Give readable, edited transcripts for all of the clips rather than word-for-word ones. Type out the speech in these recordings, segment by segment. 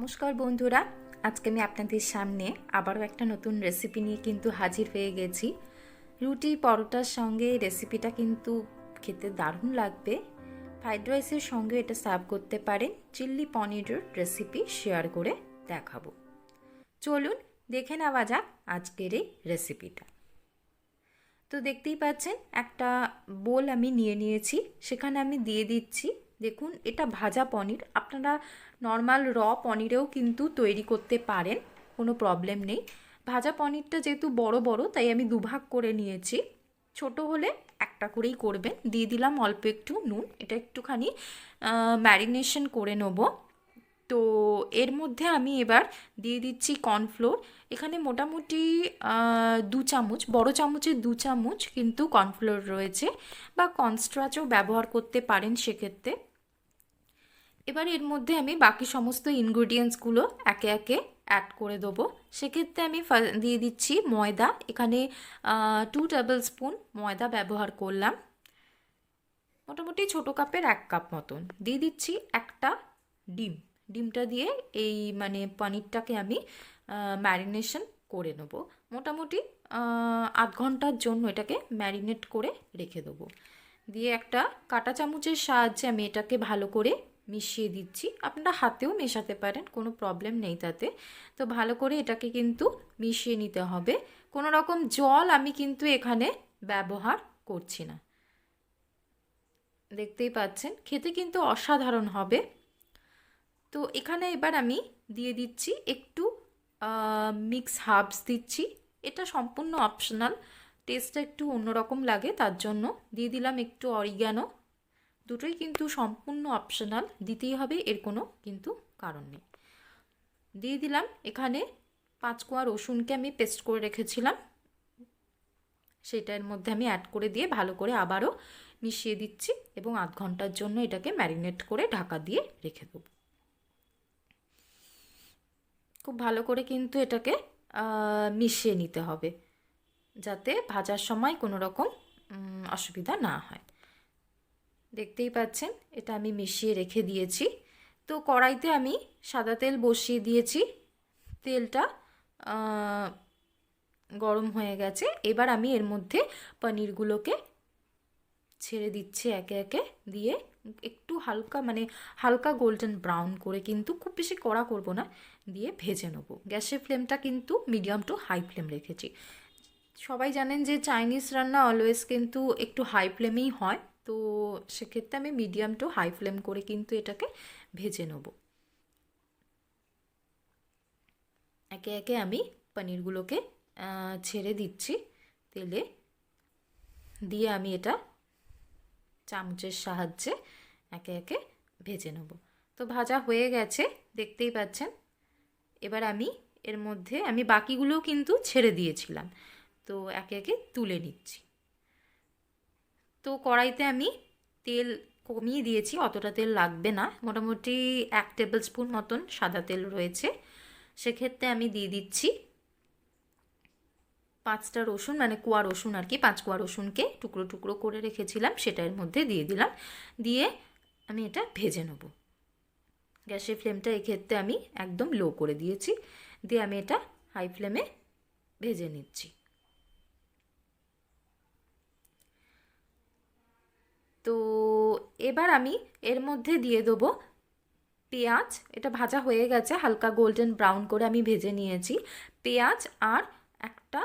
নমস্কার বন্ধুরা, আজকে আমি আপনাদের সামনে আবারও একটা নতুন রেসিপি নিয়ে কিন্তু হাজির হয়ে গেছি। রুটি পরোটার সঙ্গে রেসিপিটা কিন্তু খেতে দারুণ লাগবে। ফ্রাইড রাইসের সঙ্গে এটা সার্ভ করতে পারেন। চিল্লি পনিরের রেসিপি শেয়ার করে দেখাবো। চলুন দেখে নেওয়া যাক আজকের এই রেসিপিটা। তো দেখতেই পাচ্ছেন একটা বোল আমি নিয়ে নিয়েছি, সেখানে আমি দিয়ে দিচ্ছি, দেখুন এটা ভাজা পনির। আপনারা নর্মাল পনিরেও কিন্তু তৈরি করতে পারেন, কোনো প্রবলেম নেই। ভাজা পনিরটা যেহেতু বড় বড় তাই আমি দুভাগ করে নিয়েছি, ছোট হলে একটা করেই করবেন। দিয়ে দিলাম অল্প একটু নুন, এটা একটুখানি ম্যারিনেশন করে নেব। তো এর মধ্যে আমি এবার দিয়ে দিচ্ছি কর্নফ্লোর। এখানে মোটামুটি 2 চামচ, বড় চামচের 2 চামচ কিন্তু কর্নফ্লোর রয়েছে, বা কর্নস্টার্চও ব্যবহার করতে পারেন সেক্ষেত্রে। এবার এর মধ্যে আমি বাকি সমস্ত ইনগ্রিডিয়েন্টসগুলো একে একে অ্যাড করে দেবো। সেক্ষেত্রে আমি দিয়ে দিচ্ছি ময়দা। এখানে 2 টেবিল স্পুন ময়দা ব্যবহার করলাম, মোটামুটি ছোটো কাপের 1 কাপ মতন। দিয়ে দিচ্ছি একটা ডিম। ডিমটা দিয়ে এই পনিরটাকে আমি ম্যারিনেশন করে নেবো। মোটামুটি আধ ঘন্টার জন্য এটাকে ম্যারিনেট করে রেখে দেবো। দিয়ে একটা কাঁটা চামচের সাহায্যে আমি এটাকে ভালো করে মিশিয়ে দিচ্ছি। আপনারা হাতেও মেশাতে পারেন, কোনো প্রবলেম নেই তাতে। তো ভালো করে এটাকে কিন্তু মিশিয়ে নিতে হবে। কোনো রকম জল আমি কিন্তু এখানে ব্যবহার করছি না। দেখতেই পাচ্ছেন খেতে কিন্তু অসাধারণ হবে। তো এখানে এবার আমি দিয়ে দিচ্ছি একটু মিক্স হার্বস দিচ্ছি। এটা সম্পূর্ণ অপশনাল, টেস্টটা একটু অন্যরকম লাগে তার জন্য দিয়ে দিলাম একটু অরিগ্যানো। দুটোই কিন্তু সম্পূর্ণ অপশনাল, দিতেই হবে, এর কোনো কিন্তু কারণ নেই। দিয়ে দিলাম এখানে 5 কোয়া রসুনকে আমি পেস্ট করে রেখেছিলাম, সেটা এর মধ্যে আমি অ্যাড করে দিয়ে ভালো করে আবারও মিশিয়ে দিচ্ছি এবং আধ ঘন্টার জন্য এটাকে ম্যারিনেট করে ঢাকা দিয়ে রেখে দেবো। খুব ভালো করে কিন্তু এটাকে মিশিয়ে নিতে হবে, যাতে ভাজার সময় কোনো রকম অসুবিধা না হয়। দেখতেই পাচ্ছেন এটা আমি মিশিয়ে রেখে দিয়েছি। তো কড়াইতে আমি সাদা তেল বসিয়ে দিয়েছি, তেলটা গরম হয়ে গেছে। এবার আমি এর মধ্যে পনিরগুলোকে ছেড়ে দিচ্ছি একে একে, দিয়ে একটু হালকা গোল্ডেন ব্রাউন করে, কিন্তু খুব বেশি কড়া করব না, দিয়ে ভেজে নেব। গ্যাসের ফ্লেমটা কিন্তু মিডিয়াম টু হাই ফ্লেম রেখেছি। সবাই জানেন যে চাইনিজ রান্না অলওয়েজ কিন্তু একটু হাই ফ্লেমেই হয়, তো সেক্ষেত্রে আমি মিডিয়াম টু হাই ফ্লেম করে কিন্তু এটাকে ভেজে নেব। একে একে আমি পনিরগুলোকে ছেড়ে দিচ্ছি তেলে, দিয়ে আমি এটা চামচের সাহায্যে একে একে ভেজে নেব। তো ভাজা হয়ে গেছে, দেখতেই পাচ্ছেন। এবার আমি এর মধ্যে বাকিগুলোও কিন্তু ছেড়ে দিয়েছিলাম, তো একে একে তুলে নিচ্ছি। তো কড়াইতে আমি তেল কমিয়ে দিয়েছি, অতটা তেল লাগবে না, মোটামুটি 1 টেবিল স্পুন মতন সাদা তেল রয়েছে। সেক্ষেত্রে আমি দিয়ে দিচ্ছি 5টা রসুন, কোয়া রসুন আর কি, 5 কোয়া রসুনকে টুকরো টুকরো করে রেখেছিলাম, সেটা এর মধ্যে দিয়ে দিলাম। দিয়ে আমি এটা ভেজে নেব। গ্যাসের ফ্লেমটা এক্ষেত্রে আমি একদম লো করে দিয়েছি, দিয়ে আমি এটা হাই ফ্লেমে ভেজে নিচ্ছি। তো এবার আমি এর মধ্যে দিয়ে দেবো পেঁয়াজ। এটা ভাজা হয়ে গেছে, হালকা গোল্ডেন ব্রাউন করে আমি ভেজে নিয়েছি। পেঁয়াজ আর একটা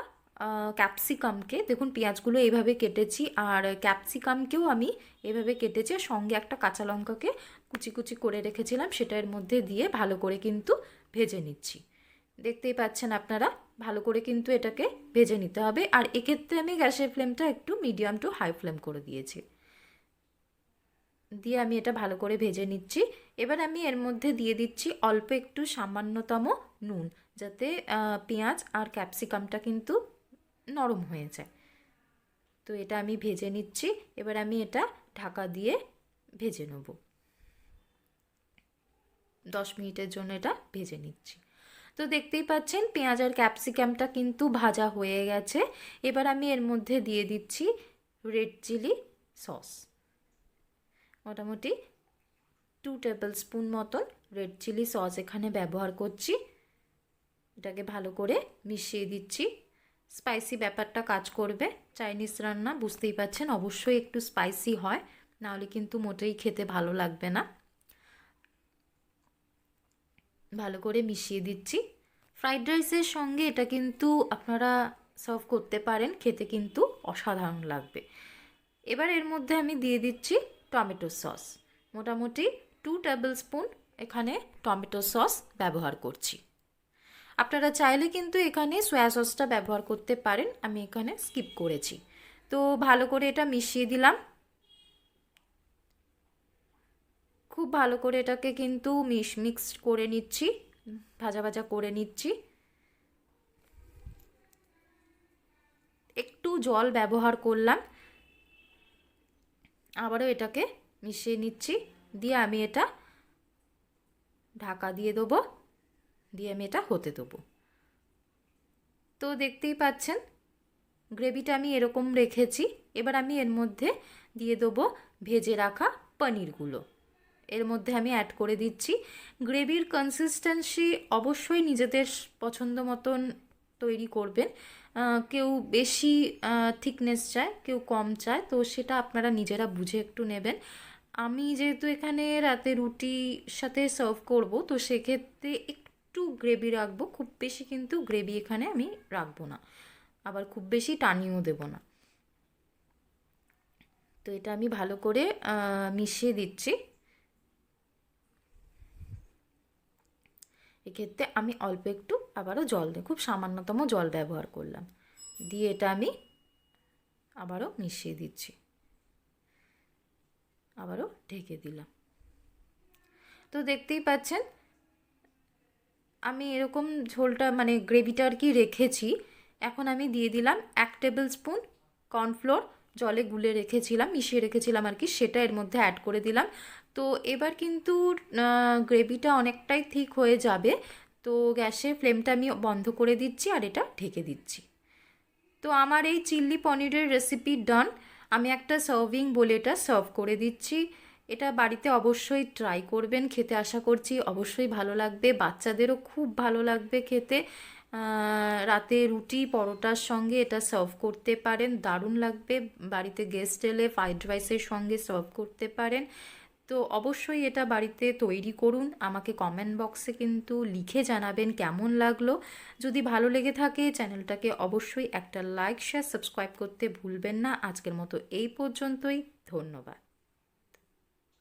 ক্যাপসিকামকে, দেখুন পেঁয়াজগুলো এইভাবে কেটেছি, আর ক্যাপসিকামকেও আমি এভাবে কেটেছি, সঙ্গে একটা কাঁচা লঙ্কাকে কুচি কুচি করে রেখেছিলাম, সেটা এর মধ্যে দিয়ে ভালো করে কিন্তু ভেজে নিচ্ছি। দেখতেই পাচ্ছেন আপনারা, ভালো করে কিন্তু এটাকে ভেজে নিতে হবে। আর এক্ষেত্রে আমি গ্যাসের ফ্লেমটা একটু মিডিয়াম টু হাই ফ্লেম করে দিয়েছি, দিয়ে আমি এটা ভালো করে ভেজে নিচ্ছি। এবার আমি এর মধ্যে দিয়ে দিচ্ছি অল্প একটু সামান্যতম নুন, যাতে পেঁয়াজ আর ক্যাপসিকামটা কিন্তু নরম হয়ে যায়। তো এটা আমি ভেজে নিচ্ছি। এবার আমি এটা ঢাকা দিয়ে ভেজে নেব। 10 মিনিটের জন্য এটা ভেজে নিচ্ছি। তো দেখতেই পাচ্ছেন পেঁয়াজ আর ক্যাপসিকামটা কিন্তু ভাজা হয়ে গেছে। এবার আমি এর মধ্যে দিয়ে দিচ্ছি রেড চিলি সস, মোটামুটি 2 টেবিল স্পুন মতন রেড চিলি সস এখানে ব্যবহার করছি। এটাকে ভালো করে মিশিয়ে দিচ্ছি। স্পাইসি ব্যাপারটা কাজ করবে, চাইনিজ রান্না বুঝতেই পাচ্ছেন অবশ্যই একটু স্পাইসি হয়, নাহলে কিন্তু মোটেই খেতে ভালো লাগবে না। ভালো করে মিশিয়ে দিচ্ছি। ফ্রাইড রাইসের সঙ্গে এটা কিন্তু আপনারা সার্ভ করতে পারেন, খেতে কিন্তু অসাধারণ লাগবে। এবার এর মধ্যে আমি দিয়ে দিচ্ছি টমেটো সস, মোটামুটি 2 টেবিল স্পুন এখানে টমেটো সস ব্যবহার করছি। আপনারা চাইলে কিন্তু এখানে সয়া সসটা ব্যবহার করতে পারেন, আমি এখানে স্কিপ করেছি। তো ভালো করে এটা মিশিয়ে দিলাম। খুব ভালো করে এটাকে কিন্তু মিক্স করে নিচ্ছি, ভাজা ভাজা করে নিচ্ছি। একটু জল ব্যবহার করলাম, আবারও এটাকে মিশিয়ে নিচ্ছি। দিয়ে আমি এটা ঢাকা দিয়ে দেবো, দিয়ে আমি এটা হতে দেবো। তো দেখতেই পাচ্ছেন গ্রেভিটা আমি এরকম রেখেছি। এবার আমি এর মধ্যে দিয়ে দেবো ভেজে রাখা পনিরগুলো, এর মধ্যে আমি অ্যাড করে দিচ্ছি। গ্রেভির কনসিস্টেন্সি অবশ্যই নিজেদের পছন্দ মতন তৈরি করবেন। কেউ বেশি থিকনেস চায়, কেউ কম চায়, তো সেটা আপনারা নিজেরা বুঝে একটু নেবেন। আমি যেহেতু এখানে রাতে রুটির সাথে সার্ভ করব, তো সেক্ষেত্রে একটু গ্রেভি রাখবো, খুব বেশি কিন্তু গ্রেভি এখানে আমি রাখবো না, আবার খুব বেশি টানিয়েও দেবো না। তো এটা আমি ভালো করে মিশিয়ে দিচ্ছি। এক্ষেত্রে আমি অল্প একটু আবারও জল দিই, খুব সামান্যতম জল ব্যবহার করলাম, দিয়ে এটা আমি আবারও মিশিয়ে দিচ্ছি, আবারও ঢেকে দিলাম। তো দেখতেই পাচ্ছেন আমি এরকম ঝোলটা মানে গ্রেভিটা আর কি রেখেছি। এখন আমি দিয়ে দিলাম 1 টেবিল স্পুন কর্নফ্লোর, জলে গুলে রেখেছিলাম, মিশিয়ে রেখেছিলাম আর কি, সেটা এর মধ্যে অ্যাড করে দিলাম। তো এবার কিন্তু গ্রেভিটা অনেকটাই ঠিক হয়ে যাবে, তো গ্যাসের ফ্লেমটা আমি বন্ধ করে দিচ্ছি আর এটা ঢেকে দিচ্ছি। তো আমার এই চিল্লি পনিরের রেসিপি ডান। আমি একটা সার্ভিং বলে এটা সার্ভ করে দিচ্ছি। এটা বাড়িতে অবশ্যই ট্রাই করবেন, খেতে আশা করছি অবশ্যই ভালো লাগবে, বাচ্চাদেরও খুব ভালো লাগবে খেতে। রাতে রুটি পরোটার সঙ্গে এটা সার্ভ করতে পারেন, দারুণ লাগবে। বাড়িতে গেস্ট এলে ফ্রাইড রাইসের সঙ্গে সার্ভ করতে পারেন। তো অবশ্যই এটা বাড়িতে তৈরি করুন, আমাকে কমেন্ট বক্সে কিন্তু লিখে জানাবেন কেমন লাগলো। যদি ভালো লেগে থাকে চ্যানেলটাকে অবশ্যই একটা লাইক শেয়ার সাবস্ক্রাইব করতে ভুলবেন না। আজকের মতো এই পর্যন্তই, ধন্যবাদ।